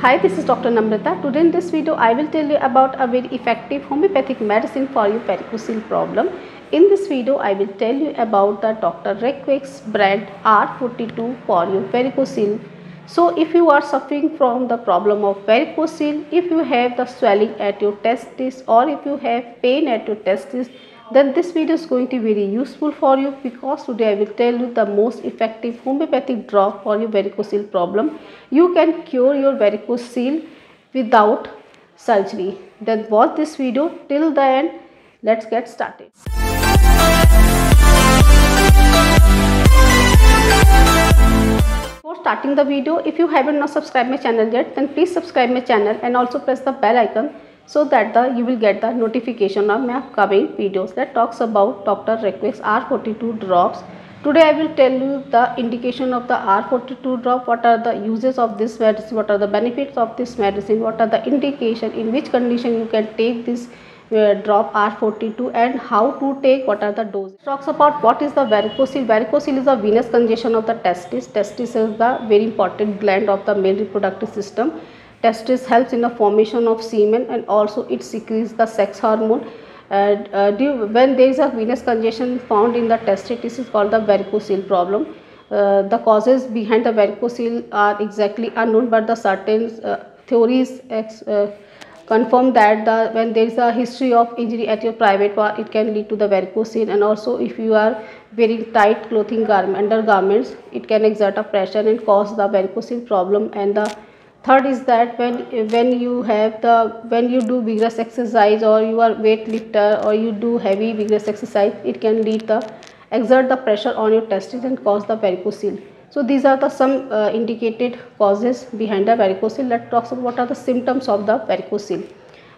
Hi, this is Dr. Namrata. Today in this video, I will tell you about a very effective homeopathic medicine for your varicocele problem. In this video, I will tell you about the Dr. Requex brand R42 for your varicocele. So, if you are suffering from the problem of varicocele, if you have the swelling at your testis or if you have pain at your testis, then this video is going to be very useful for you, because today I will tell you the most effective homeopathic drop for your varicocele problem. You can cure your varicocele without surgery. Then watch this video till the end. Let's get started. Before starting the video, if you haven't not subscribed my channel yet, then please subscribe my channel and also press the bell icon so that you will get the notification of my upcoming videos that talks about Dr. Requex R42 drops. Today I will tell you the indication of the R42 drop, what are the uses of this medicine, what are the benefits of this medicine, what are the indication, in which condition you can take this drop R42, and how to take, what are the doses. Talks about what is the varicocele. Varicocele is a venous congestion of the testis. Testis is the very important gland of the male reproductive system. Testis helps in the formation of semen, and also it secretes the sex hormone. When there is a venous congestion found in the testis, this is called the varicocele problem. The causes behind the varicocele are exactly unknown, but the certain theories confirm that when there is a history of injury at your private part, it can lead to the varicocele. And also if you are wearing tight clothing undergarments, it can exert a pressure and cause the varicocele problem. And the third is that when you do vigorous exercise, or you are weightlifter, or you do heavy vigorous exercise, it can exert the pressure on your testes and cause the varicocele. So these are the some indicated causes behind the varicocele. Let's talk about what are the symptoms of the varicocele.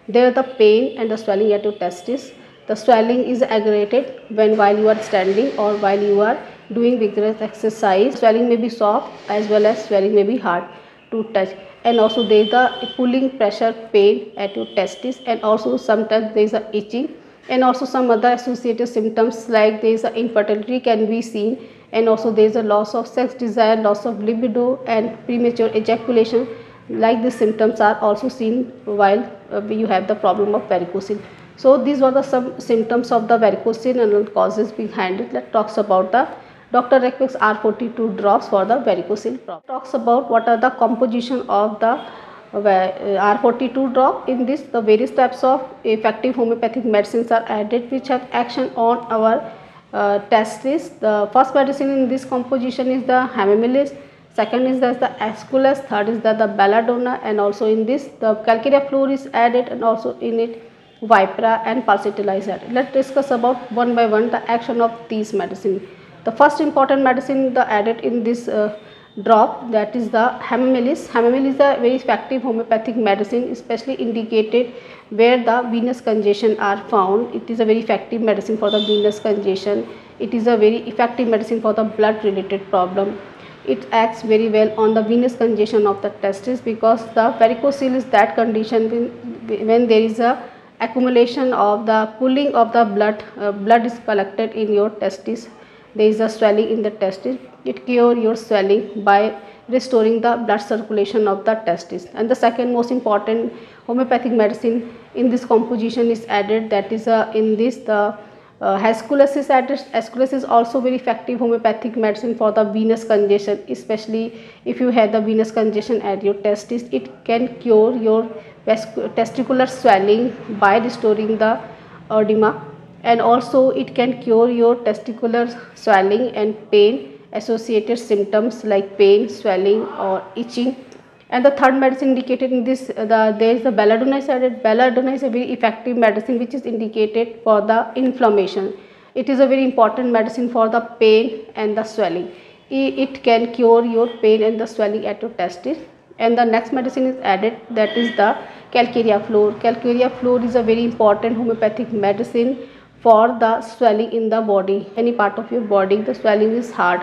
There are the pain and the swelling at your testis. The swelling is aggravated while you are standing or while you are doing vigorous exercise. Swelling may be soft as well as swelling may be hard to touch, and also there is a pulling pressure pain at your testis, and also sometimes there is a itching, and also some other associated symptoms like there is a infertility can be seen, and also there is a loss of sex desire, loss of libido, and premature ejaculation. Like these symptoms are also seen while you have the problem of varicocele. So these were the some symptoms of the varicocele and causes behind it. Let's talk about the Dr. Requex R42 drops for the varicocele problem. Talks about what are the composition of the R42 drop. In this, the various types of effective homeopathic medicines are added which have action on our testis. The first medicine in this composition is the hamamelis, second is the aesculus, third is the belladonna, and also in this the calcarea fluor is added, and also in it vipera and pulsatilla is added. Let's discuss about one by one the action of these medicines. The first important medicine added in this drop, that is the hamamelis. Hamamelis is a very effective homeopathic medicine, especially indicated where the venous congestion are found. It is a very effective medicine for the venous congestion. It is a very effective medicine for the blood related problem. It acts very well on the venous congestion of the testis, because the varicocele is that condition when there is a accumulation of the pulling of the blood is collected in your testis. There is a swelling in the testis. It cures your swelling by restoring the blood circulation of the testis. And the second most important homeopathic medicine in this composition is added, that is in this the aesculus is added. Aesculus is also very effective homeopathic medicine for the venous congestion, especially if you have the venous congestion at your testis. It can cure your testicular swelling by restoring the edema, and also it can cure your testicular swelling and pain associated symptoms like pain, swelling, or itching. And the third medicine indicated in this, there is the belladonna is added. Belladonna is a very effective medicine which is indicated for the inflammation. It is a very important medicine for the pain and the swelling. It can cure your pain and the swelling at your testis. And the next medicine is added, that is the calcarea fluor. Calcarea fluor is a very important homeopathic medicine for the swelling in the body, any part of your body. The swelling is hard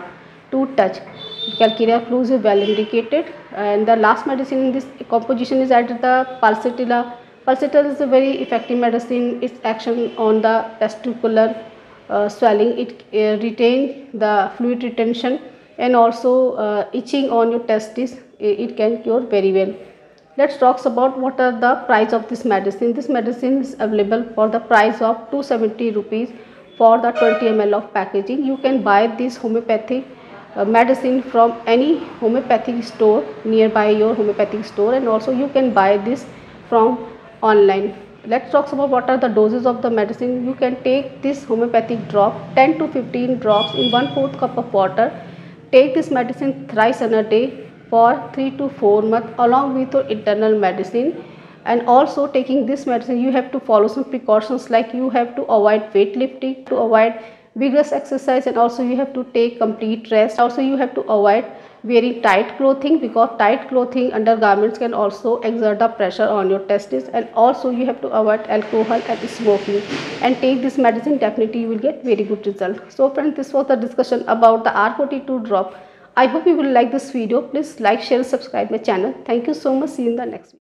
to touch. Calcarea fluor is well indicated. And the last medicine in this composition is added the pulsatilla. Pulsatilla is a very effective medicine. Its action on the testicular swelling, it retains the fluid retention, and also itching on your testis, it can cure very well. Let's talk about what are the price of this medicine. This medicine is available for the price of 270 rupees for the 20 ml of packaging. You can buy this homeopathic medicine from any homeopathic store nearby your homeopathic store, and also you can buy this from online. Let's talk about what are the doses of the medicine. You can take this homeopathic drop 10 to 15 drops in 1/4 cup of water. Take this medicine thrice in a day for 3 to 4 months along with your internal medicine. And also taking this medicine, you have to follow some precautions, like you have to avoid weightlifting, to avoid vigorous exercise, and also you have to take complete rest. Also you have to avoid wearing tight clothing, because tight clothing undergarments can also exert the pressure on your testes. And also you have to avoid alcohol and smoking, and take this medicine, definitely you will get very good result. So friends, this was the discussion about the R42 drop. I hope you will like this video. Please like, share, subscribe my channel. Thank you so much. See you in the next video.